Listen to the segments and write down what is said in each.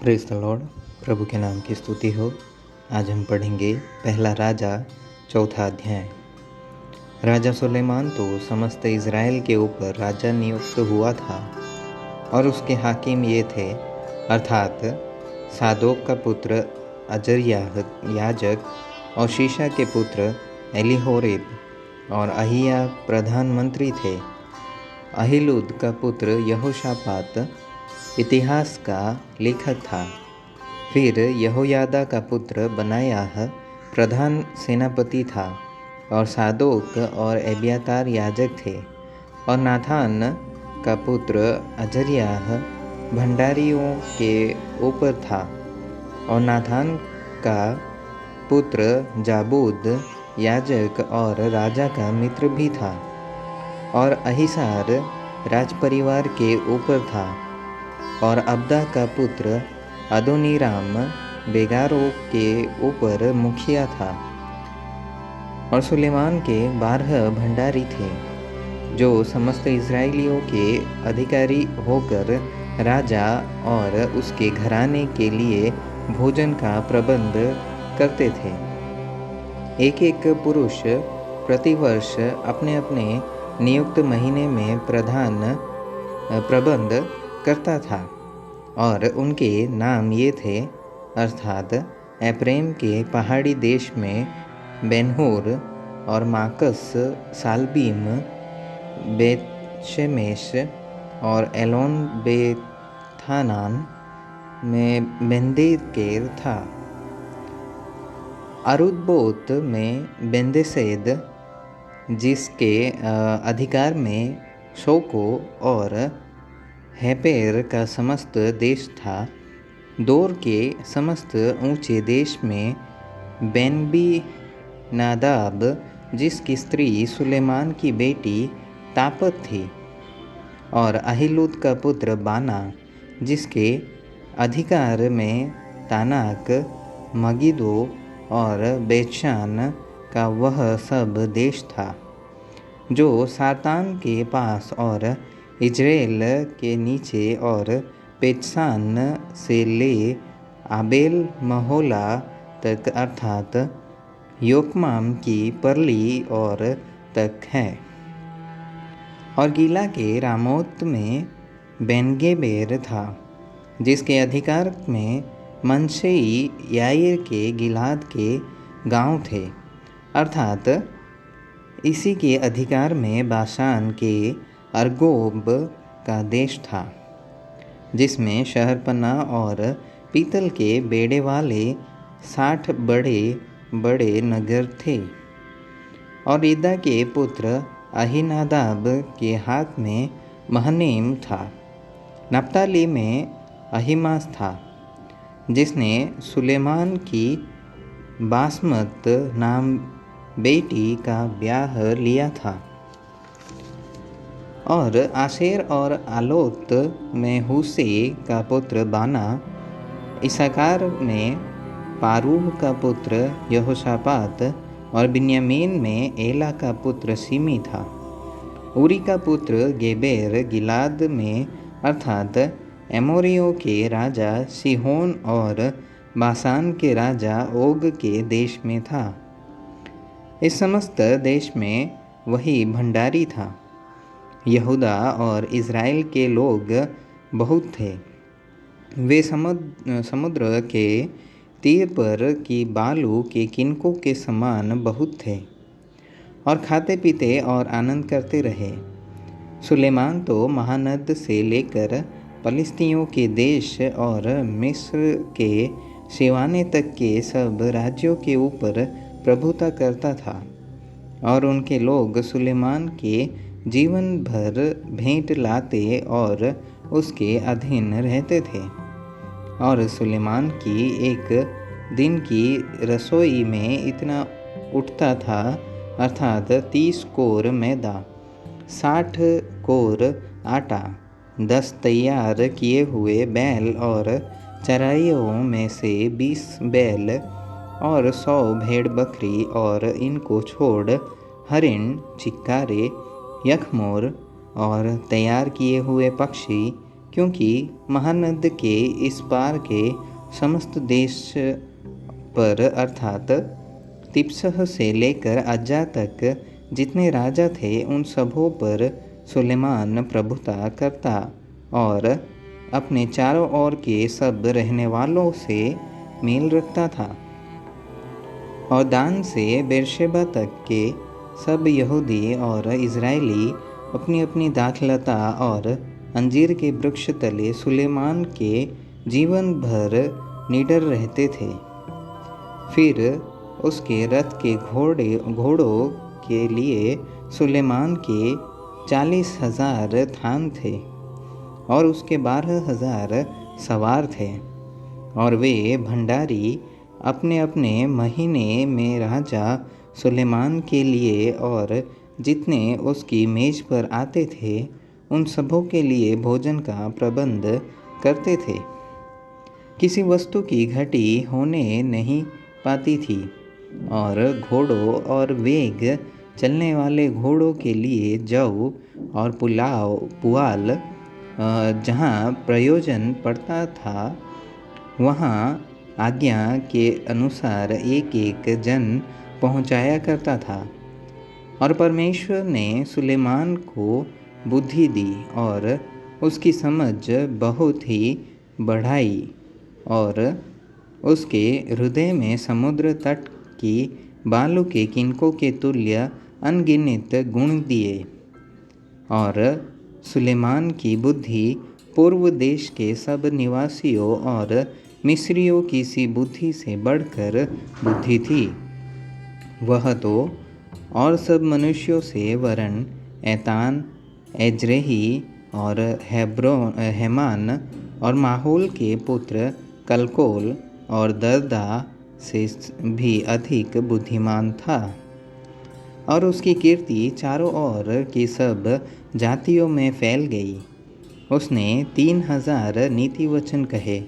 Praise the Lord. प्रभु के नाम की स्तुति हो। आज हम पढ़ेंगे पहला राजा चौथा अध्याय। राजा सुलेमान तो समस्त इज़राइल के ऊपर राजा नियुक्त हुआ था और उसके हाकिम ये थे, अर्थात सादोक का पुत्र अजर्याह याजक और शीशा के पुत्र एलीहोरेब और अहिया प्रधानमंत्री थे। अहिलूद का पुत्र यहोशापात इतिहास का लेखक था। फिर यहोयादा का पुत्र बनायाह प्रधान सेनापति था और सादोक और एब्यातार याजक थे। और नाथान का पुत्र अजर्याह भंडारियों के ऊपर था और नाथान का पुत्र जाबूद याजक और राजा का मित्र भी था। और अहीसार राजपरिवार के ऊपर था और अब्दा का पुत्र अदोनीराम बेगारों के ऊपर मुखिया था। और सुलेमान के 12 भंडारी थे जो समस्त इज़राइलियों के अधिकारी होकर राजा और उसके घराने के लिए भोजन का प्रबंध करते थे। एक एक पुरुष प्रतिवर्ष अपने अपने नियुक्त महीने में प्रबंध करता था और उनके नाम ये थे, अर्थात एप्रेम के पहाड़ी देश में बेनहूर और माकस सालबीम बेतशेमेश और एलोन बेथानान में बेंदेकेर था। अरुदबोत में बेंदेसेद जिसके अधिकार में शोको और हेपेर का समस्त देश था। दोर के समस्त ऊंचे देश में बेनबी नादाब जिसकी स्त्री सुलेमान की बेटी तापत थी। और अहिलूद का पुत्र बाना जिसके अधिकार में तानाक मगिदो और बेतशान का वह सब देश था जो सातान के पास और इजराइल के नीचे और पेतसान से ले आबेल महोला तक, अर्थात योकमाम की परली और तक है। और गीला के रामोत में बेनगेबेर था जिसके अधिकार में मनशेई याईर के गिलाद के गांव थे, अर्थात इसी के अधिकार में बाशान के अर्गोब का देश था जिसमें शहरपनाह और पीतल के बेड़े वाले 60 बड़े बड़े नगर थे। और ईदा के पुत्र अहीनादाब के हाथ में महनेम था। नप्ताली में अहीमास था जिसने सुलेमान की बासमत नाम बेटी का ब्याह लिया था। और आशेर और आलोत में हुसे का पुत्र बाना, इसाकार में पारूह का पुत्र यहोशापात और बिन्यामीन में एला का पुत्र सिमी था। उरी का पुत्र गेबेर गिलाद में, अर्थात एमोरियों के राजा सिहोन और बासान के राजा ओग के देश में था। इस समस्त देश में वही भंडारी था। यहूदा और इज़राइल के लोग बहुत थे। वे समुद्र के तीर पर की बालू के किनकों के समान बहुत थे और खाते पीते और आनंद करते रहे। सुलेमान तो महानद से लेकर पलिस्तियों के देश और मिस्र के सिवाने तक के सब राज्यों के ऊपर प्रभुता करता था। और उनके लोग सुलेमान के जीवन भर भेंट लाते और उसके अधीन रहते थे। और सुलेमान की एक दिन की रसोई में इतना उठता था, अर्थात 30 कोर मैदा, 60 कोर आटा, 10 तैयार किए हुए बैल और चराइयों में से 20 बैल और 100 भेड़ बकरी, और इनको छोड़ हरिण, चिक्कारे, यखमोर और तैयार किए हुए पक्षी, क्योंकि महानद के इस पार के समस्त देश पर अर्थात तिप्सह से लेकर अज्जा तक जितने राजा थे उन सबों पर सुलेमान प्रभुता करता और अपने चारों ओर के सब रहने वालों से मेल रखता था। और दान से बेरशेबा तक के सब यहूदी और इजराइली अपनी अपनी दाखलता और अंजीर के वृक्ष तले सुलेमान के जीवन भर निडर रहते थे। फिर उसके रथ के घोड़ों के लिए सुलेमान के 40,000 थान थे और उसके 12,000 सवार थे। और वे भंडारी अपने अपने महीने में राजा सुलेमान के लिए और जितने उसकी मेज पर आते थे उन सबों के लिए भोजन का प्रबंध करते थे। किसी वस्तु की घटी होने नहीं पाती थी और घोड़ों और वेग चलने वाले घोड़ों के लिए जौ और पुआल जहाँ प्रयोजन पड़ता था वहाँ आज्ञा के अनुसार एक एक जन पहुँचाया करता था। और परमेश्वर ने सुलेमान को बुद्धि दी और उसकी समझ बहुत ही बढ़ाई और उसके हृदय में समुद्र तट की बालू के किनकों के तुल्य अनगिनत गुण दिए। और सुलेमान की बुद्धि पूर्व देश के सब निवासियों और मिस्रियों की सी बुद्धि से बढ़कर बुद्धि थी। वह तो और सब मनुष्यों से वरन एतान, एज्रेही और हेमान और माहौल के पुत्र कलकोल और दर्दा से भी अधिक बुद्धिमान था। और उसकी कीर्ति चारों ओर की सब जातियों में फैल गई। उसने 3,000 नीति वचन कहे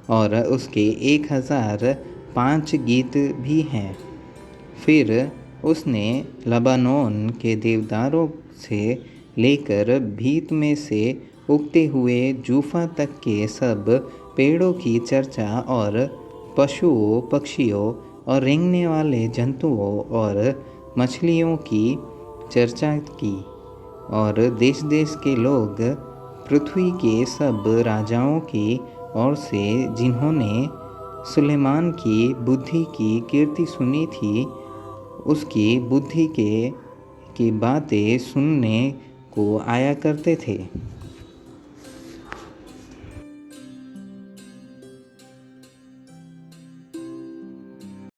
और उसके 1,005 गीत भी हैं। फिर उसने लबानोन के देवदारों से लेकर भीत में से उगते हुए जूफा तक के सब पेड़ों की चर्चा और पशुओं, पक्षियों और रेंगने वाले जंतुओं और मछलियों की चर्चा की। और देश देश के लोग पृथ्वी के सब राजाओं की ओर से जिन्होंने सुलेमान की बुद्धि की कीर्ति सुनी थी उसकी बुद्धि की बातें सुनने को आया करते थे।